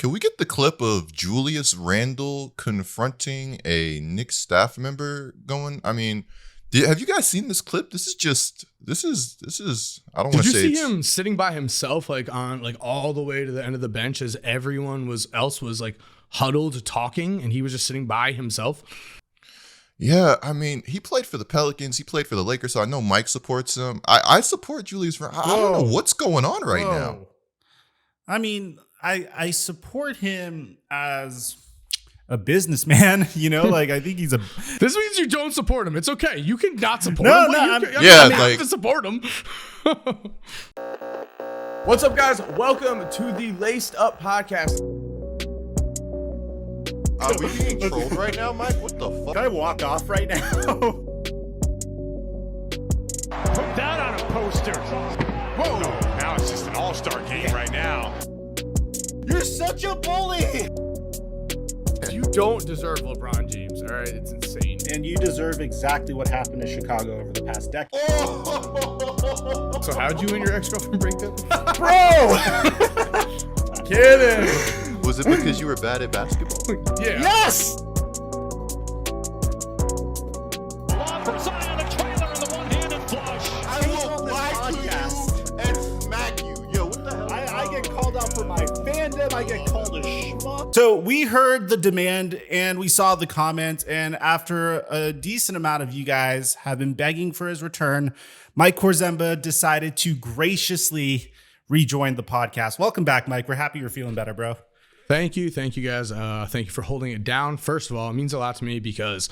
can we get the clip of Julius Randle confronting a Knicks staff member going? I mean, have you guys seen this clip? This is. I don't want to say. Did you see him sitting by himself, like on like all the way to the end of the bench, as everyone else was like huddled talking, and he was just sitting by himself? Yeah, I mean, he played for the Pelicans. He played for the Lakers, so I know Mike supports him. I support Julius Randle. I don't know what's going on right now. I mean, I support him as a businessman, you know, like I think he's a. This means you don't support him. It's okay. You can not support him. You have to support him. What's up, guys? Welcome to the Laced Up Podcast. Are we being trolled right now, Mike? What the fuck? Can I walk off right now? Put that on a poster. Whoa! Now it's just an all-star game right now. You're such a bully. You don't deserve LeBron James, all right? It's insane. And you deserve exactly what happened to Chicago over the past decade. So how'd you and your ex-girlfriend break up? Bro! Kidding. Was it because you were bad at basketball? Yeah. Yes! From Zion, a trailer in the one-handed flush. I will whack you and smack you. Yo, what the hell? I get called out for my fandom. I get called a schmuck. So we heard the demand and we saw the comments, and after a decent amount of you guys have been begging for his return, Mike Korzemba decided to graciously rejoin the podcast. Welcome back, Mike. We're happy you're feeling better, bro. Thank you guys. Thank you for holding it down. First of all, it means a lot to me because,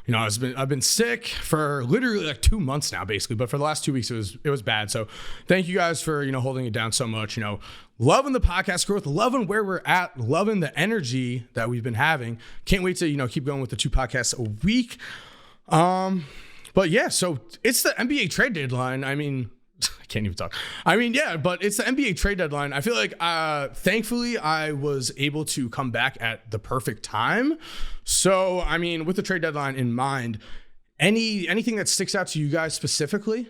you know, I've been sick for literally like 2 months now, basically. But for the last 2 weeks, it was bad. So thank you guys for, you know, holding it down so much. You know, loving the podcast growth, loving where we're at, loving the energy that we've been having. Can't wait to, you know, keep going with the 2 podcasts a week. But yeah, so it's the NBA trade deadline. I mean, I can't even talk. I mean, yeah, but it's the NBA trade deadline. I feel like, thankfully, I was able to come back at the perfect time. So, I mean, with the trade deadline in mind, anything that sticks out to you guys specifically?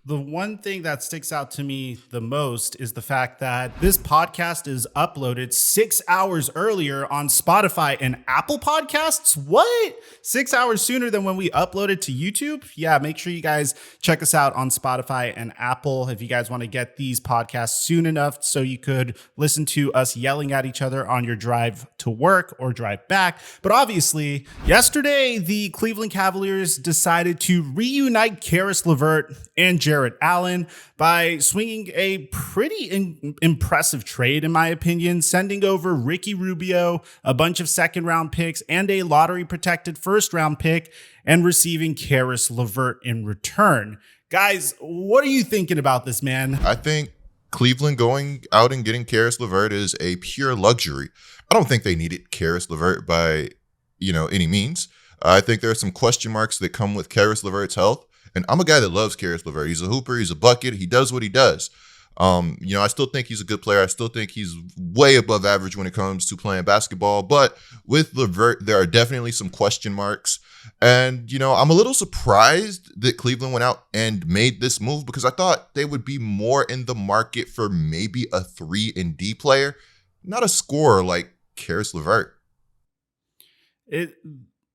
The one thing that sticks out to me the most is the fact that this podcast is uploaded 6 hours earlier on Spotify and Apple Podcasts. What? 6 hours sooner than when we uploaded to YouTube? Yeah, make sure you guys check us out on Spotify and Apple if you guys want to get these podcasts soon enough so you could listen to us yelling at each other on your drive to work or drive back. But obviously, yesterday, the Cleveland Cavaliers decided to reunite Caris, Levert, and Jarrett Allen by swinging a pretty impressive trade, in my opinion, sending over Ricky Rubio, a bunch of second-round picks, and a lottery-protected first-round pick, and receiving Caris LeVert in return. Guys, what are you thinking about this, man? I think Cleveland going out and getting Caris LeVert is a pure luxury. I don't think they needed Caris LeVert by, you know, any means. I think there are some question marks that come with Caris LeVert's health. And I'm a guy that loves Caris LeVert. He's a hooper. He's a bucket. He does what he does. You know, I still think he's a good player. I still think he's way above average when it comes to playing basketball. But with LeVert, there are definitely some question marks. And, you know, I'm a little surprised that Cleveland went out and made this move because I thought they would be more in the market for maybe a 3-and-D player, not a scorer like Caris LeVert.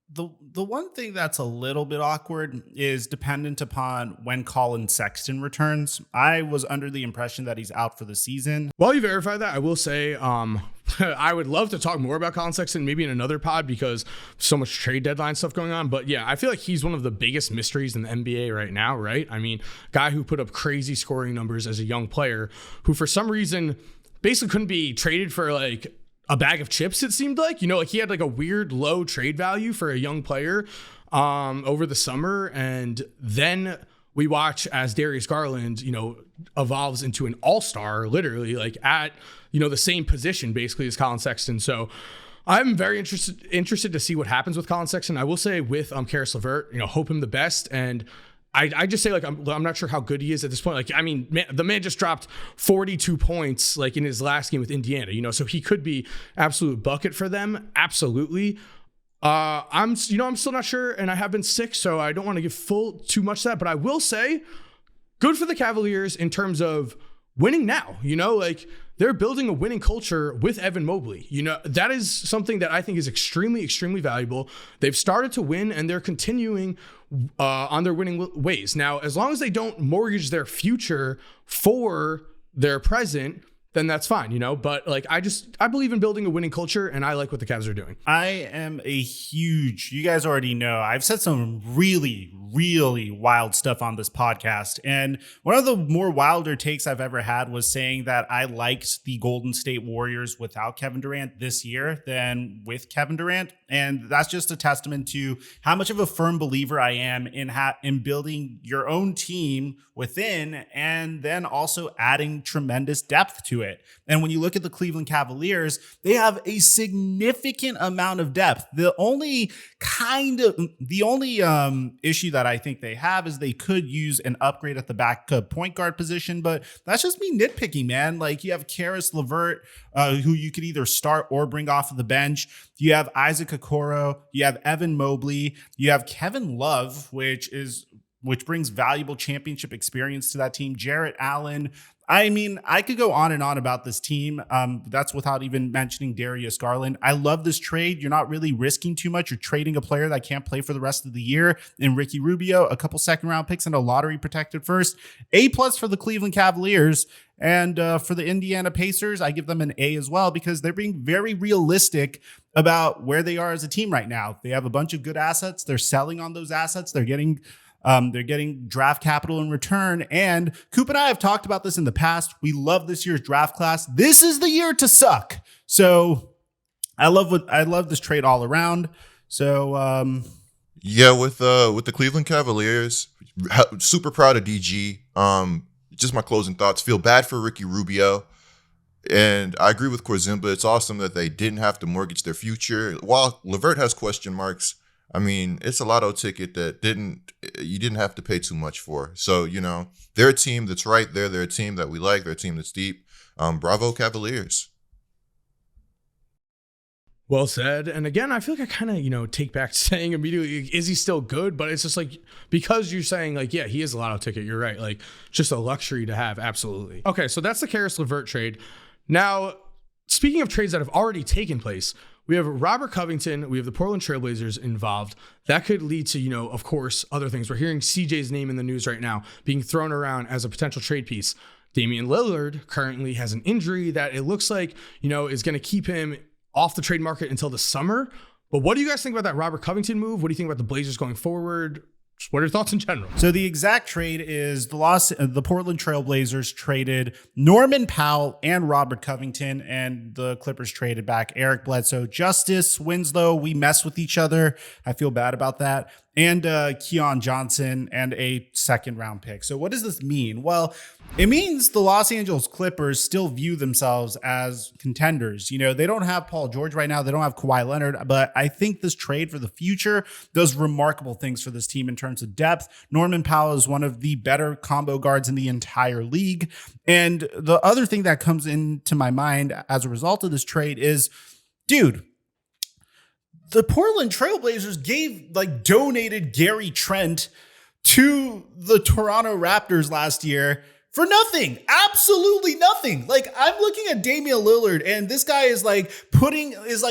The one thing that's a little bit awkward is dependent upon when Colin Sexton returns. I was under the impression that he's out for the season. While you verify that, I will say I would love to talk more about Colin Sexton maybe in another pod because so much trade deadline stuff going on. But yeah, I feel like he's one of the biggest mysteries in the NBA right now, right? I mean, guy who put up crazy scoring numbers as a young player who for some reason basically couldn't be traded for like a bag of chips, it seemed like. You know, like he had like a weird low trade value for a young player over the summer. And then we watch as Darius Garland, you know, evolves into an all-star, literally, like at, you know, the same position basically as Colin Sexton. So I'm very interested to see what happens with Colin Sexton. I will say with Caris LeVert, you know, hope him the best. And I just say, like, I'm not sure how good he is at this point. Like, I mean, the man just dropped 42 points, like, in his last game with Indiana, you know, so he could be absolute bucket for them. Absolutely. I'm still not sure, and I have been sick, so I don't want to give too much to that, but I will say good for the Cavaliers in terms of winning now, you know, like they're building a winning culture with Evan Mobley. You know, that is something that I think is extremely, extremely valuable. They've started to win and they're continuing on their winning ways. Now, as long as they don't mortgage their future for their present, then that's fine, you know? But like, I believe in building a winning culture, and I like what the Cavs are doing. I am you guys already know, I've said some really, really wild stuff on this podcast. And one of the more wilder takes I've ever had was saying that I liked the Golden State Warriors without Kevin Durant this year than with Kevin Durant. And that's just a testament to how much of a firm believer I am in building your own team within, and then also adding tremendous depth to it. And when you look at the Cleveland Cavaliers, they have a significant amount of depth. The only issue that I think they have is they could use an upgrade at the backup point guard position, but that's just me nitpicking, man. Like, you have Caris, Levert, who you could either start or bring off of the bench. You have Isaac Okoro, you have Evan Mobley, you have Kevin Love, which brings valuable championship experience to that team. Jarrett Allen. I mean, I could go on and on about this team. That's without even mentioning Darius Garland. I love this trade. You're not really risking too much. You're trading a player that can't play for the rest of the year in Ricky Rubio, a couple second-round picks, and a lottery protected first. A+ for the Cleveland Cavaliers. And for the Indiana Pacers, I give them an A as well, because they're being very realistic about where they are as a team right now. They have a bunch of good assets. They're selling on those assets. They're getting draft capital in return. And Coop and I have talked about this in the past. We love this year's draft class. This is the year to suck. So I love this trade all around. So with the Cleveland Cavaliers, super proud of DG. Just my closing thoughts. Feel bad for Ricky Rubio. And I agree with Corzimba. It's awesome that they didn't have to mortgage their future. While Levert has question marks, I mean, it's a lotto ticket that you didn't have to pay too much for. So, you know, they're a team that's right there. They're a team that we like. They're a team that's deep. Bravo, Cavaliers. Well said. And again, I feel like I kind of, take back saying immediately, is he still good? But it's just like, because you're saying like, yeah, he is a lotto ticket. You're right. Like, just a luxury to have. Absolutely. Okay. So that's the Caris Levert trade. Now, speaking of trades that have already taken place, we have Robert Covington. We have the Portland Trailblazers involved. That could lead to, of course, other things. We're hearing CJ's name in the news right now being thrown around as a potential trade piece. Damian Lillard currently has an injury that it looks like, is going to keep him off the trade market until the summer. But what do you guys think about that Robert Covington move? What do you think about the Blazers going forward? Just what are your thoughts in general? So the exact trade is the Portland Trailblazers traded Norman Powell and Robert Covington, and the Clippers traded back Eric Bledsoe, Justice Winslow. We mess with each other. I feel bad about that. And Keon Johnson and a second-round pick. So what does this mean? Well, it means the Los Angeles Clippers still view themselves as contenders. They don't have Paul George right now. They don't have Kawhi Leonard. But I think this trade for the future does remarkable things for this team in terms of depth. Norman Powell is one of the better combo guards in the entire league. And the other thing that comes into my mind as a result of this trade is, dude, the Portland Trailblazers donated Gary Trent to the Toronto Raptors last year for nothing. Absolutely nothing. I'm looking at Damian Lillard, and this guy is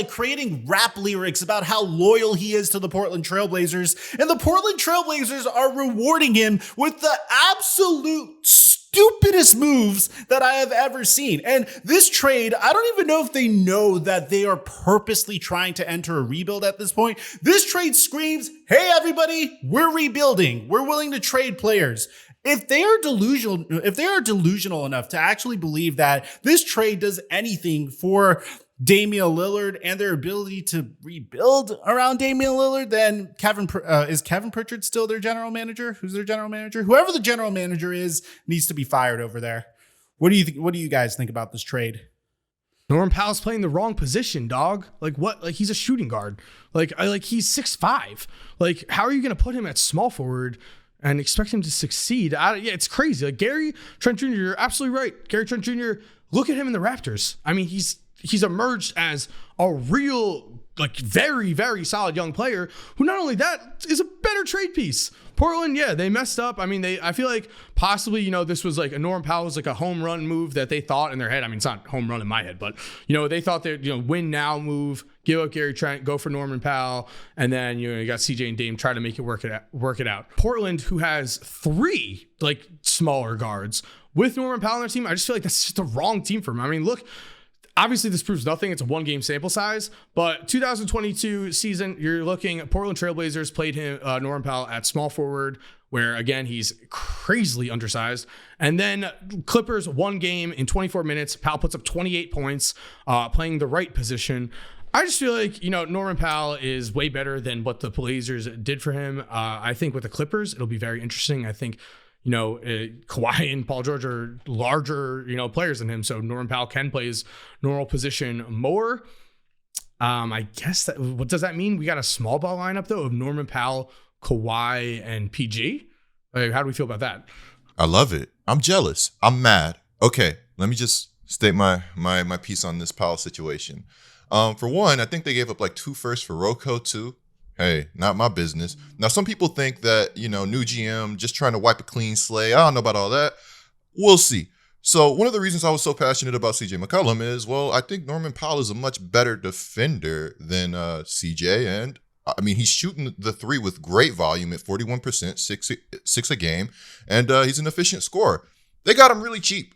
creating rap lyrics about how loyal he is to the Portland Trailblazers, and the Portland Trailblazers are rewarding him with the absolute stupidest moves that I have ever seen. And this trade, I don't even know if they know that they are purposely trying to enter a rebuild at this point. This trade screams, hey, everybody, we're rebuilding. We're willing to trade players. If they are delusional enough to actually believe that this trade does anything for Damian Lillard and their ability to rebuild around Damian Lillard, then is Kevin Pritchard still their general manager? Who's their general manager? Whoever the general manager is needs to be fired over there. What do you think? What do you guys think about this trade? Norman Powell's playing the wrong position, dog. He's a shooting guard. He's 6'5". How are you going to put him at small forward and expect him to succeed? It's crazy. Gary Trent Jr., you're absolutely right. Gary Trent Jr., look at him in the Raptors. I mean, he's emerged as a real, very, very solid young player who not only that is a better trade piece. Portland, yeah, they messed up. I mean, I feel like possibly, this was like a Norman Powell was like a home run move that they thought in their head. I mean, it's not home run in my head, but, they thought they'd, win now move, give up Gary Trent, go for Norman Powell. And then, you got CJ and Dame try to make it work it out. Portland, who has 3 like smaller guards with Norman Powell on their team, I just feel like that's just the wrong team for him. I mean, look, obviously this proves nothing. It's a 1-game sample size, but 2022 season, you're looking at Portland Trailblazers played him, Norman Powell at small forward, where again, he's crazily undersized. And then Clippers 1 game in 24 minutes, Powell puts up 28 points, playing the right position. I just feel like, Norman Powell is way better than what the Blazers did for him. I think with the Clippers, it'll be very interesting. I think, Kawhi and Paul George are larger, players than him. So Norman Powell can play his normal position more. I guess what does that mean? We got a small ball lineup though of Norman Powell, Kawhi, and PG. Like, how do we feel about that? I love it. I'm jealous. I'm mad. Okay, let me just state my piece on this Powell situation. For one, I think they gave up like 2 firsts for Rocco too. Hey, not my business. Now, some people think that, new GM just trying to wipe a clean slate. I don't know about all that. We'll see. So one of the reasons I was so passionate about CJ McCollum is, well, I think Norman Powell is a much better defender than CJ. And I mean, he's shooting the 3 with great volume at 41%, six a game. And he's an efficient scorer. They got him really cheap.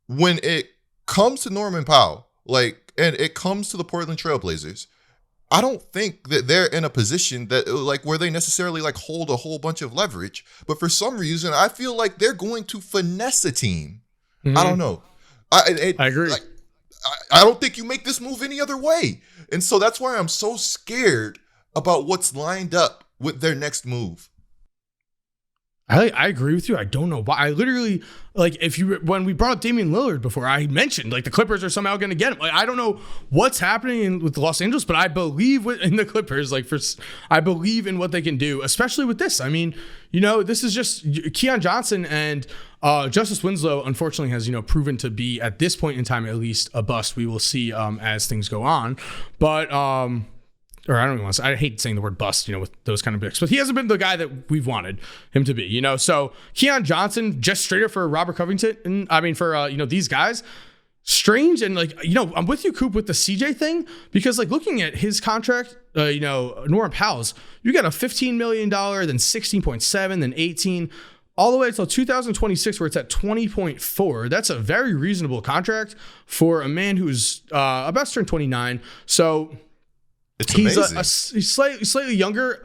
When it comes to Norman Powell, and it comes to the Portland Trailblazers, I don't think that they're in a position that where they necessarily hold a whole bunch of leverage. But for some reason, I feel like they're going to finesse a team. Mm-hmm. I don't know. I agree. I don't think you make this move any other way. And so that's why I'm so scared about what's lined up with their next move. I agree with you. I don't know why. I literally, when we brought up Damian Lillard before, I mentioned the Clippers are somehow going to get him. I don't know what's happening with Los Angeles, but I believe in the Clippers. I believe in what they can do, especially with this. I mean, this is just Keon Johnson and Justice Winslow, unfortunately, has proven to be at this point in time at least a bust. We will see as things go on, but. Or I don't even want to say, I hate saying the word bust, with those kind of picks, but he hasn't been the guy that we've wanted him to be, So Keon Johnson, just straight up for Robert Covington, for, these guys, strange. And I'm with you, Coop, with the CJ thing, because looking at his contract, Norman Powell's, you got a $15 million, then 16.7, then 18, all the way until 2026, where it's at 20.4. That's a very reasonable contract for a man who's about to turn 29. So it's he's amazing. He's slightly younger,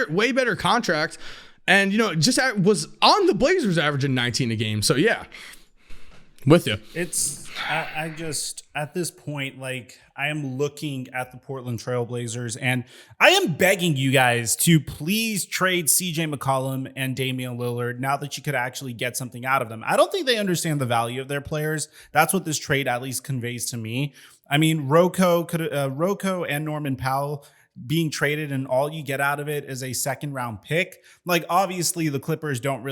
way better contract, and just was on the Blazers averaging 19 a game. So yeah, with you. I just at this point, I am looking at the Portland Trailblazers, and I am begging you guys to please trade CJ McCollum and Damian Lillard now that you could actually get something out of them. I don't think they understand the value of their players. That's what this trade at least conveys to me. I mean, Rocco and Norman Powell being traded, and all you get out of it is a 2nd-round pick. Obviously, the Clippers don't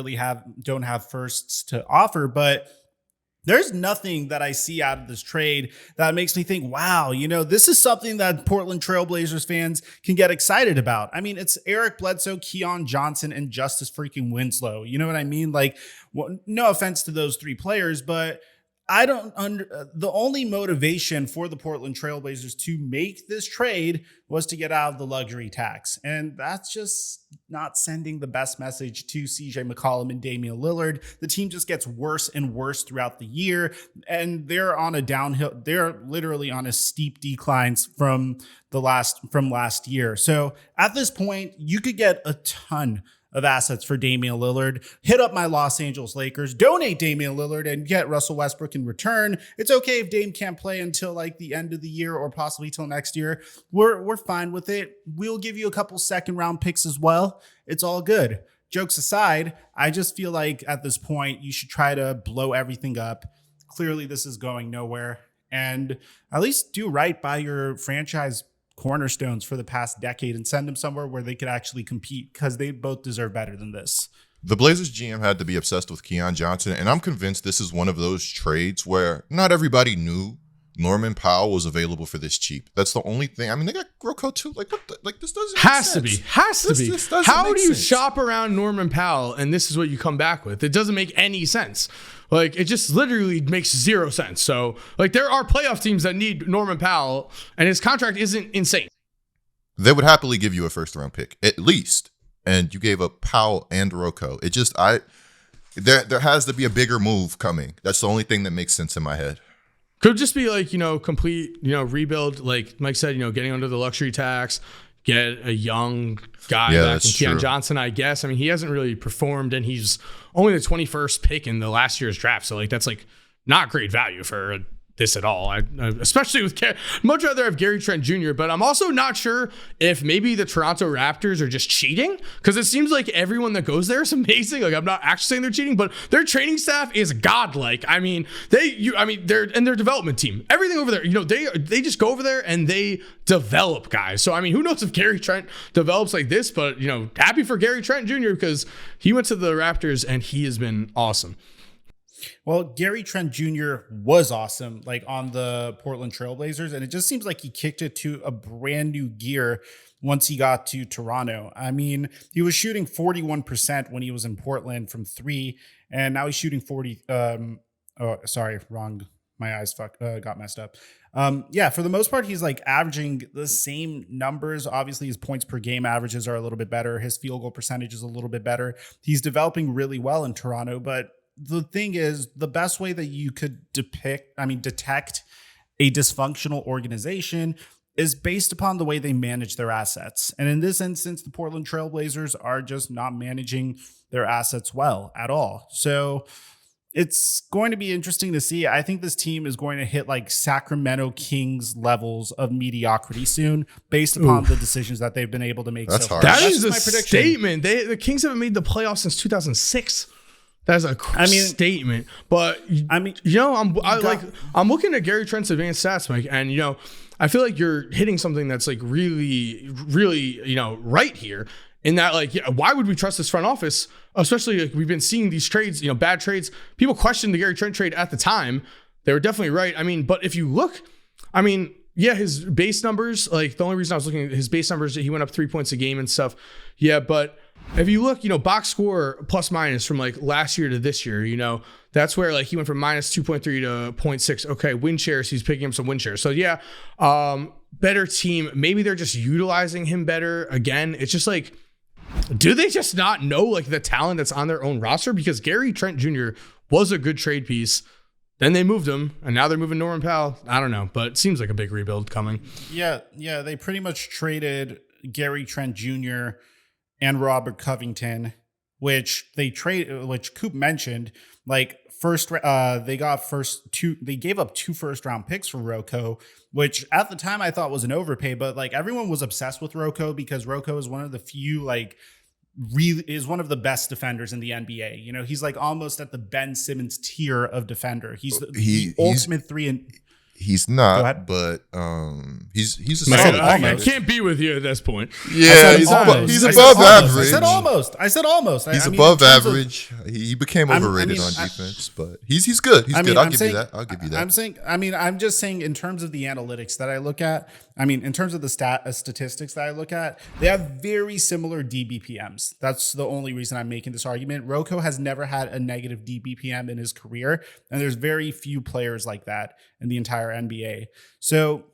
have firsts to offer, but there's nothing that I see out of this trade that makes me think, wow, this is something that Portland Trailblazers fans can get excited about. I mean, it's Eric Bledsoe, Keon Johnson, and Justice freaking Winslow. You know what I mean? No offense to those 3 players, but the only motivation for the Portland Trailblazers to make this trade was to get out of the luxury tax. And that's just not sending the best message to CJ McCollum and Damian Lillard. The team just gets worse and worse throughout the year. And they're on a downhill. They're literally on a steep declines from last year. So at this point, you could get a ton of assets for Damian Lillard. Hit up my Los Angeles Lakers, donate Damian Lillard, and get Russell Westbrook in return. It's okay if Dame can't play until the end of the year or possibly till next year. We're fine with it. We'll give you a couple 2nd-round picks as well. It's all good. Jokes aside, I just feel like at this point you should try to blow everything up. Clearly this is going nowhere, and at least do right by your franchise cornerstones for the past decade and send them somewhere where they could actually compete, because they both deserve better than this. The Blazers GM had to be obsessed with Keon Johnson, and I'm convinced this is one of those trades where not everybody knew Norman Powell was available for this cheap. That's the only thing. I mean, they got Rocco too. Like, what the, like this doesn't Has to make be. Has to be. This doesn't How make do you sense. shop around Norman Powell and this is what you come back with? It doesn't make any sense. Like, it just literally makes zero sense. So, like, there are playoff teams that need Norman Powell, and his contract isn't insane. They would happily give you a first-round pick, at least. And you gave up Powell and Rocco. It just, there has to be a bigger move coming. That's the only thing that makes sense in my head. Could just be like, complete, rebuild. Like Mike said, getting under the luxury tax, get a young guy back in Keon Johnson, I guess. I mean, he hasn't really performed, and he's only the 21st pick in the last year's draft. So, like, that's like not great value for this at all. I especially with much rather have Gary Trent Jr., but I'm also not sure if maybe the Toronto Raptors are just cheating, because it seems like everyone that goes there is amazing. Like, I'm not actually saying they're cheating, but their training staff is godlike. I mean, they're and their development team, everything over there, they just go over there and they develop guys. So I mean, who knows if Gary Trent develops like this, but happy for Gary Trent Jr. because he went to the Raptors and he has been awesome. Well, Gary Trent Jr. was awesome, like on the Portland Trailblazers, and it just seems like he kicked it to a brand new gear once he got to Toronto. I mean, he was shooting 41% when he was in Portland from 3, and now he's shooting 40. Wrong. My eyes got messed up. For the most part, he's like averaging the same numbers. Obviously, his points per game averages are a little bit better. His field goal percentage is a little bit better. He's developing really well in Toronto, but the thing is, the best way that you could detect a dysfunctional organization is based upon the way they manage their assets. And in this instance, the Portland Trailblazers are just not managing their assets well at all. So it's going to be interesting to see. I think this team is going to hit like Sacramento Kings levels of mediocrity soon based upon the decisions that they've been able to make so far. That is a statement. The Kings haven't made the playoffs since 2006. That's a statement, but I'm looking at Gary Trent's advanced stats, Mike, and I feel like you're hitting something that's like really, really, right here. In that, like, why would we trust this front office? Especially like we've been seeing these trades, bad trades. People questioned the Gary Trent trade at the time. They were definitely right. I mean, but if you look, his base numbers, like the only reason I was looking at his base numbers, he went up 3 points a game and stuff. Yeah, but if you look, box score plus minus from like last year to this year, that's where like he went from minus 2.3 to 0.6. Okay, win shares, he's picking up some win shares. So yeah, better team. Maybe they're just utilizing him better. Again, it's just like, do they just not know like the talent that's on their own roster? Because Gary Trent Jr. was a good trade piece. Then they moved him, and now they're moving Norman Powell. I don't know, but it seems like a big rebuild coming. Yeah, they pretty much traded Gary Trent Jr. and Robert Covington, which Coop mentioned, like they gave up 2 first-round picks for Rocco, which at the time I thought was an overpay, but like everyone was obsessed with Rocco because Rocco is one of the few is one of the best defenders in the NBA. He's like almost at the Ben Simmons tier of defender. He's the ultimate 3 and He's not, but he's a solid. I can't be with you at this point. Yeah, he's above average. I said almost. He's above average. He became overrated on defense, but he's good. He's good. I'll give you that. I'm just saying in terms of the analytics that I look at, in terms of the statistics that I look at, they have very similar DBPMs. That's the only reason I'm making this argument. Rocco has never had a negative DBPM in his career, and there's very few players like that in the entire NBA. So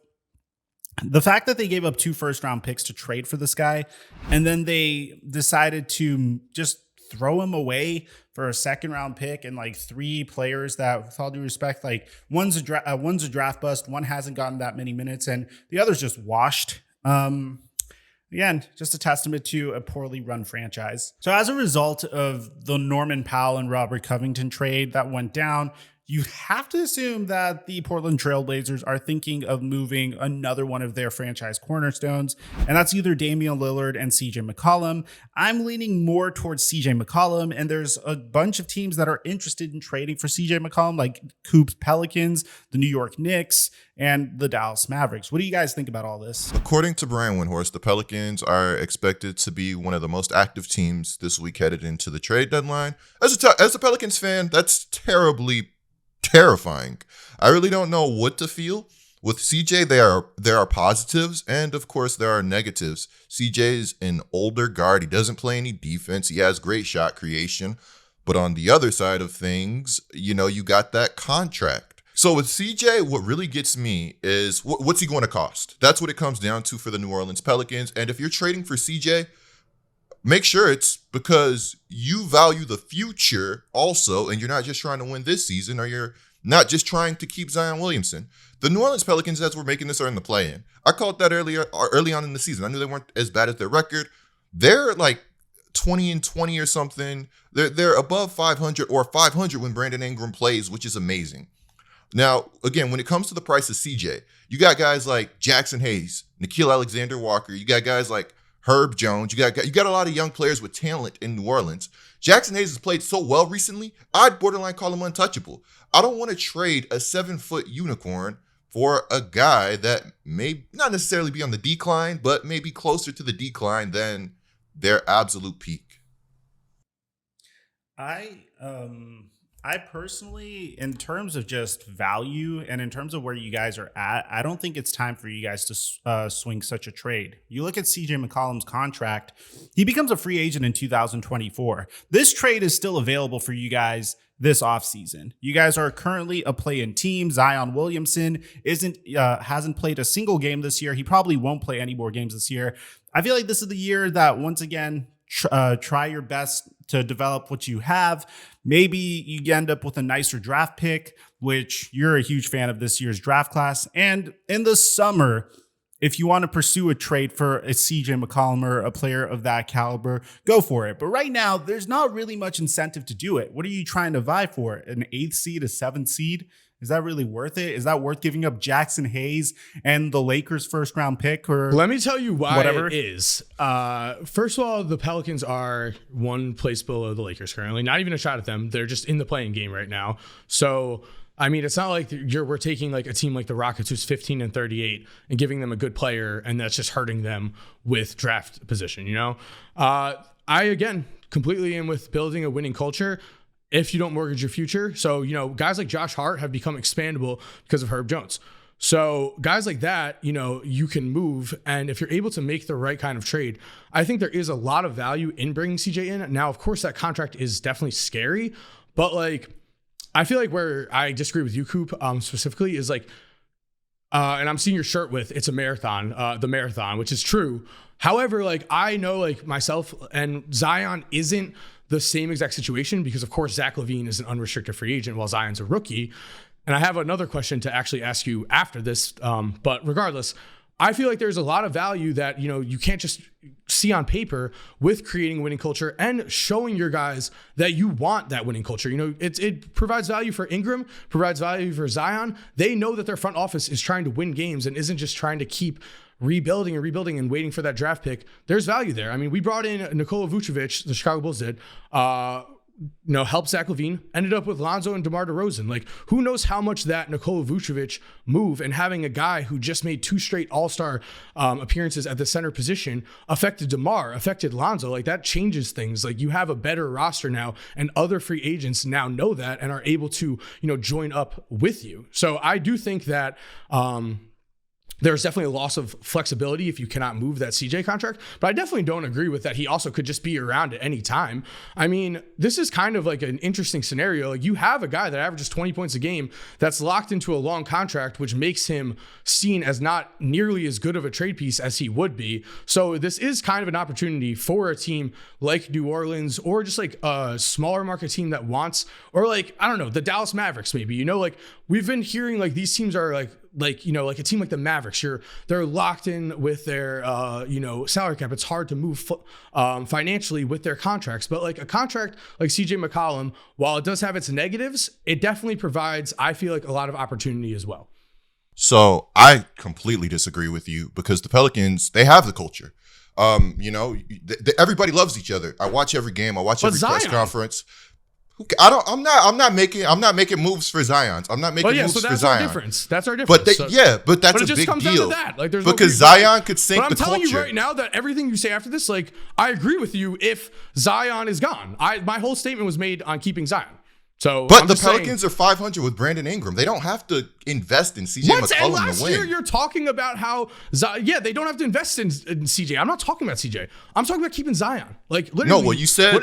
the fact that they gave up 2 first-round picks to trade for this guy, and then they decided to just throw him away for a second-round pick and like 3 players that, with all due respect, like one's a draft bust, one hasn't gotten that many minutes, and the other's just washed. Again, just a testament to a poorly run franchise. So as a result of the Norman Powell and Robert Covington trade that went down, you have to assume that the Portland Trailblazers are thinking of moving another one of their franchise cornerstones, and that's either Damian Lillard and CJ McCollum. I'm leaning more towards CJ McCollum, and there's a bunch of teams that are interested in trading for CJ McCollum, like Coop's Pelicans, the New York Knicks, and the Dallas Mavericks. What do you guys think about all this? According to Brian Windhorst, the Pelicans are expected to be one of the most active teams this week headed into the trade deadline. As a Pelicans fan, that's terrifying. I really don't know what to feel. With CJ, there are positives, and of course there are negatives. CJ's an older guard. He doesn't play any defense. He has great shot creation. But on the other side of things, you got that contract. So with CJ, what really gets me is what's he going to cost? That's what it comes down to for the New Orleans Pelicans. And if you're trading for CJ, make sure it's because you value the future also, and you're not just trying to win this season, or you're not just trying to keep Zion Williamson. The New Orleans Pelicans, as we're making this, are in the play-in. I called that early on in the season. I knew they weren't as bad as their record. They're like 20-20 or something. They're above 500 or 500 when Brandon Ingram plays, which is amazing. Now, again, when it comes to the price of CJ, you got guys like Jackson Hayes, Nickeil Alexander-Walker. You got guys like Herb Jones. You got a lot of young players with talent in New Orleans. Jackson Hayes has played so well recently, I'd borderline call him untouchable. I don't want to trade a 7-foot unicorn for a guy that may not necessarily be on the decline, but maybe closer to the decline than their absolute peak. I personally, in terms of just value and in terms of where you guys are at, I don't think it's time for you guys to swing such a trade. You look at CJ McCollum's contract, he becomes a free agent in 2024. This trade is still available for you guys this offseason. You guys are currently a play-in team. Zion Williamson hasn't played a single game this year. He probably won't play any more games this year. I feel like this is the year that, once again, try your best to develop what you have. Maybe you end up with a nicer draft pick, which you're a huge fan of this year's draft class. And in the summer, if you want to pursue a trade for a CJ McCollum or a player of that caliber, go for it. But right now, there's not really much incentive to do it. What are you trying to vie for? An 8th seed, a 7th seed? Is that really worth it? Is that worth giving up Jackson Hayes and the Lakers' first round pick? Or let me tell you why whatever? It is. First of all, the Pelicans are one place below the Lakers currently. Not even a shot at them. They're just in the playing game right now. So, I mean, it's not like we're taking like a team like the Rockets who's 15-38 and giving them a good player, and that's just hurting them with draft position, I, again, completely am with building a winning culture if you don't mortgage your future. So, guys like Josh Hart have become expandable because of Herb Jones. So guys like that, you can move. And if you're able to make the right kind of trade, I think there is a lot of value in bringing CJ in. Now, of course, that contract is definitely scary, but I feel like where I disagree with you, Coop, specifically is and I'm seeing your shirt with, it's a marathon, the marathon, which is true. However, I know myself and Zion isn't the same exact situation because, of course, Zach LaVine is an unrestricted free agent while Zion's a rookie. And I have another question to actually ask you after this. But regardless, I feel like there's a lot of value that, you can't just see on paper with creating a winning culture and showing your guys that you want that winning culture. It provides value for Ingram, provides value for Zion. They know that their front office is trying to win games and isn't just trying to keep rebuilding and waiting for that draft pick. There's value there. I mean, we brought in Nikola Vucevic, the Chicago Bulls did, helped Zach LaVine, ended up with Lonzo and DeMar DeRozan. Who knows how much that Nikola Vucevic move and having a guy who just made 2 straight all-star appearances at the center position affected DeMar, affected Lonzo. That changes things. You have a better roster now, and other free agents now know that and are able to, join up with you. So I do think that, there's definitely a loss of flexibility if you cannot move that CJ contract, but I definitely don't agree with that. He also could just be around at any time. I mean, this is kind of an interesting scenario. You have a guy that averages 20 points a game that's locked into a long contract, which makes him seen as not nearly as good of a trade piece as he would be. So this is kind of an opportunity for a team like New Orleans, or just a smaller market team that wants, or I don't know, the Dallas Mavericks maybe, we've been hearing these teams are a team like the Mavericks, they're locked in with their, salary cap. It's hard to move financially with their contracts, but a contract like CJ McCollum, while it does have its negatives, it definitely provides, I feel a lot of opportunity as well. So I completely disagree with you because the Pelicans, they have the culture. Everybody loves each other. I watch every game. I watch every press conference. I'm not making moves for Zion. I'm not making moves for Zion. That's our difference. But that's a big deal. Because Zion could sink the culture. But I'm telling you right now that everything you say after this, I agree with you if Zion is gone. My whole statement was made on keeping Zion. So, but the Pelicans are 500 with Brandon Ingram. They don't have to invest in CJ McCollum and last to win. year, you're talking about how, they don't have to invest in CJ. I'm not talking about CJ. I'm talking about keeping Zion. Like, literally. No, well, you said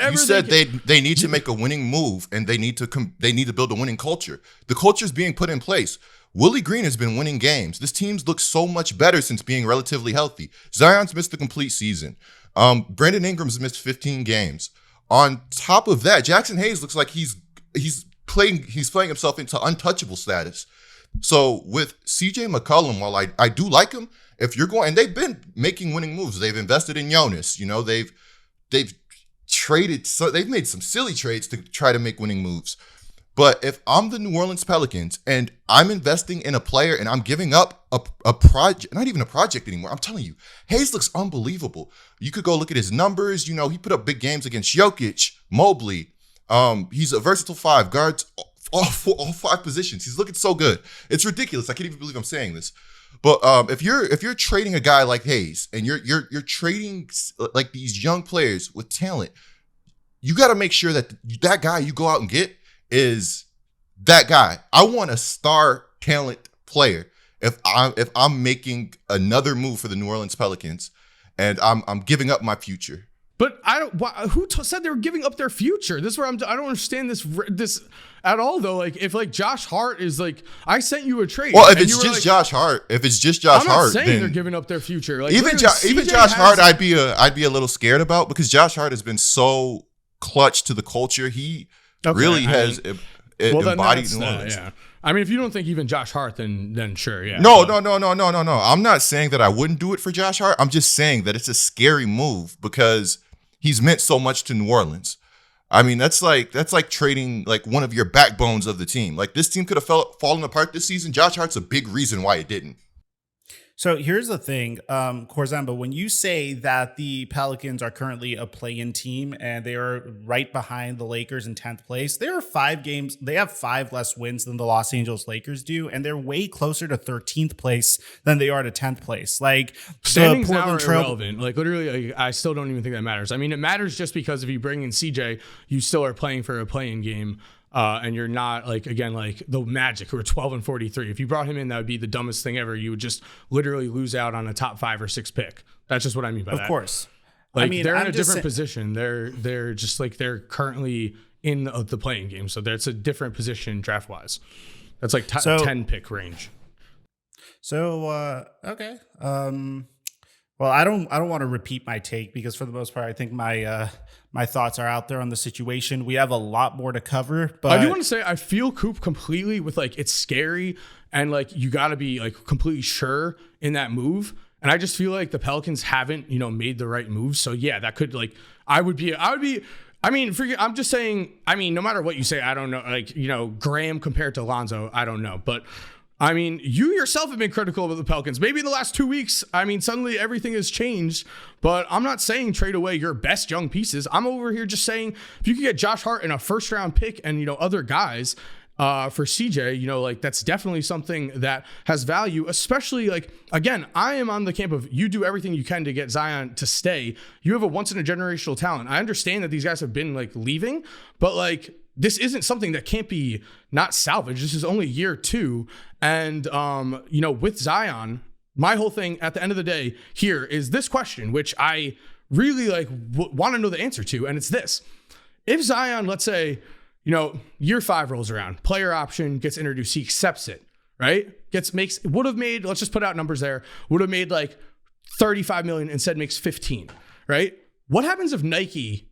they need to make a winning move and they need to build a winning culture. The culture is being put in place. Willie Green has been winning games. This team's looked so much better since being relatively healthy. Zion's missed the complete season. Brandon Ingram's missed 15 games. On top of that, Jackson Hayes looks like he's playing himself into untouchable status. So with CJ McCollum, while I do like him, if you're going, and they've been making winning moves. They've invested in Jonas. You know, they've traded, so they've made some silly trades to try to make winning moves. But if I'm the New Orleans Pelicans and I'm investing in a player and I'm giving up a project, not even a project anymore, I'm telling you, Hayes looks unbelievable. You could go look at his numbers. You know, he put up big games against Jokic, Mobley. He's a versatile five, guards all five positions. He's looking so good. It's ridiculous. I can't even believe I'm saying this. But if you're trading a guy like Hayes and you're trading like these young players with talent, you got to make sure that that guy you go out and get is that guy. I want a star talent player. If I'm making another move for the New Orleans Pelicans, and I'm giving up my future. But I don't. Who said they were giving up their future? This is where I don't understand this at all. Though, like if like Josh Hart is like, I sent you a trade. Well, if it's just Josh Hart, I'm not saying they're giving up their future. Like even Josh Hart, I'd be a little scared about because Josh Hart has been so clutch to the culture. He really has embodied New Orleans. Yeah. I mean, if you don't think even Josh Hart, then sure, yeah. No. I'm not saying that I wouldn't do it for Josh Hart. I'm just saying that it's a scary move because he's meant so much to New Orleans. I mean, that's like trading like one of your backbones of the team. Like this team could have fallen apart this season. Josh Hart's a big reason why it didn't. So here's the thing, Corzamba, when you say that the Pelicans are currently a play-in team and they are right behind the Lakers in 10th place, they have 5 less wins than the Los Angeles Lakers do, and they're way closer to 13th place than they are to 10th place. Like standings now are irrelevant. Like literally, I still don't even think that matters. I mean, it matters just because if you bring in CJ, you still are playing for a play-in game. And you're not like, again, like the Magic who are 12-43. If you brought him in, that would be the dumbest thing ever. You would just literally lose out on a top 5 or 6 pick. That's just what I mean by that. Of course. Like I mean, they're in a different position. They're just like, they're currently in the playing game. So that's a different position draft wise. That's like 10 pick range. So, okay. Well, I don't want to repeat my take because for the most part, I think my thoughts are out there on the situation. We have a lot more to cover, but I do want to say I feel Coop completely with like it's scary and like you got to be like completely sure in that move. And I just feel like the Pelicans haven't, made the right move. So yeah, that could like I would be. I mean, I'm just saying. I mean, no matter what you say, I don't know. Like Graham compared to Lonzo, I don't know, but. I mean, you yourself have been critical of the Pelicans. Maybe in the last 2 weeks, I mean, suddenly everything has changed. But I'm not saying trade away your best young pieces. I'm over here just saying if you could get Josh Hart and a first-round pick and, other guys for CJ, like that's definitely something that has value, especially like, again, I am on the camp of you do everything you can to get Zion to stay. You have a once-in-a-generational talent. I understand that these guys have been like leaving, but like, this isn't something that can't be not salvaged. This is only year 2. And, with Zion, my whole thing at the end of the day here is this question, which I really want to know the answer to. And it's this: if Zion, let's say, year 5 rolls around, player option gets introduced, he accepts it, right? Would have made, let's just put out numbers there, would have made like 35 million, instead makes 15, right? What happens if Nike,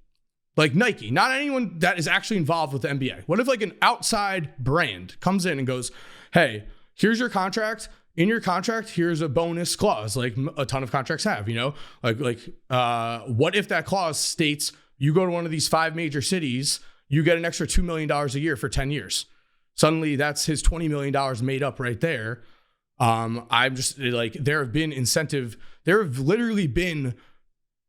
not anyone that is actually involved with the NBA. What if like an outside brand comes in and goes, hey, here's your contract. In your contract, here's a bonus clause, like a ton of contracts have, what if that clause states you go to one of these 5 major cities, you get an extra $2 million a year for 10 years. Suddenly that's his $20 million made up right there. I'm just like, there have literally been